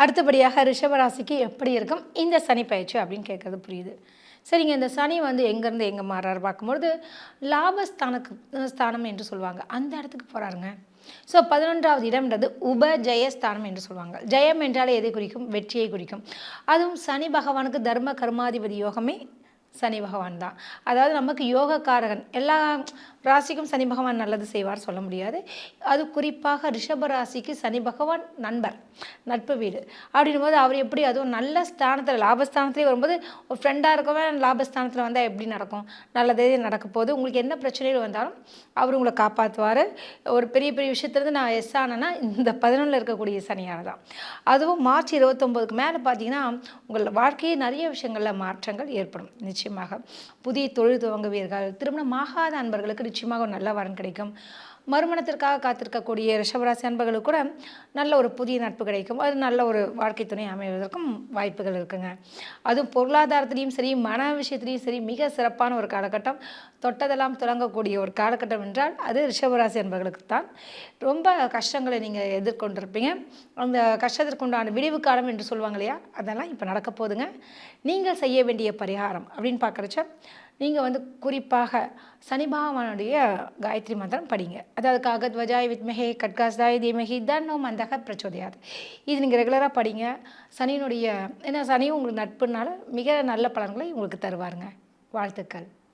அடுத்தபடியாக ரிஷபராசிக்கு எப்படி இருக்கும் இந்த சனி பயிற்சி அப்படின்னு கேட்குறது புரியுது. சரிங்க, இந்த சனி வந்து எங்கேருந்து எங்கே மாறாரு பார்க்கும்பொழுது ஸ்தானம் என்று சொல்லுவாங்க, அந்த இடத்துக்கு போகிறாருங்க. ஸோ 11வது இடம்ன்றது உபஜயஸ்தானம் என்று சொல்லுவாங்க. ஜெயம் என்றாலே எதை குறிக்கும்? வெற்றியை குறிக்கும். அதுவும் சனி பகவானுக்கு தர்ம கர்மாதிபதி யோகமே சனி பகவான் தான். அதாவது நமக்கு யோகக்காரகன். எல்லா ராசிக்கும் சனி பகவான் நல்லது செய்வார் சொல்ல முடியாது. அது குறிப்பாக ரிஷப ராசிக்கு சனி பகவான் நண்பர், நட்பு வீடு அப்படின்னும் போது அவர் எப்படி அதுவும் நல்ல ஸ்தானத்தில் லாபஸ்தானத்துலேயே வரும்போது ஒரு ஃப்ரெண்டாக இருக்கவன் லாபஸ்தானத்தில் வந்தால் எப்படி நடக்கும்? நல்லதே நடக்க போது. உங்களுக்கு என்ன பிரச்சனைகள் வந்தாலும் அவர் உங்களை காப்பாற்றுவார். ஒரு பெரிய பெரிய விஷயத்துலேருந்து நான் எஸ் ஆனேன்னா இந்த 11ல் இருக்கக்கூடிய சனியால் தான். அதுவும் மார்ச் 29க்கு மேலே பார்த்தீங்கன்னா உங்கள் வாழ்க்கையே நிறைய விஷயங்களில் மாற்றங்கள் ஏற்படும். நிச்சயமாக புதிய தொழில் துவங்குவீர்கள். திருமணமாகாத அன்பர்களுக்கு நிச்சயமாக ஒரு நல்ல வரன் கிடைக்கும். மறுமணத்திற்காக காத்திருக்கக்கூடிய ரிஷபராசி அன்பர்களுக்கு கூட நல்ல ஒரு புதிய நட்பு கிடைக்கும். அது நல்ல ஒரு வாழ்க்கை துணை அமைவதற்கும் வாய்ப்புகள் இருக்குங்க. அதுவும் பொருளாதாரத்துலேயும் சரி, மன விஷயத்துலேயும் சரி, மிக சிறப்பான ஒரு காலகட்டம். தொட்டதெல்லாம் தொடங்கக்கூடிய ஒரு காலகட்டம் என்றால் அது ரிஷபராசி அன்பர்களுக்கு தான். ரொம்ப கஷ்டங்களை நீங்கள் எதிர்கொண்டிருப்பீங்க. அந்த கஷ்டத்திற்குண்டான விடிவு காலம் என்று சொல்லுவாங்க இல்லையா, அதெல்லாம் இப்போ நடக்க போதுங்க. நீங்கள் செய்ய வேண்டிய பரிகாரம் அப்படின்னு பார்க்குறச்ச நீங்கள் வந்து குறிப்பாக சனி பகவானுடைய காயத்ரி மந்திரம் படிங்க. அதாவது காகத்வஜாய் வித்மஹே கட்காஸ்தாய் தீமஹி தன்னோ மந்தக பிரச்சோதயாது. இது நீங்கள் ரெகுலராக படிங்க. சனியினுடைய ஏன்னா சனியும் உங்களுக்கு நட்புனால மிக நல்ல பலன்களை உங்களுக்கு தருவாருங்க. வாழ்த்துக்கள்.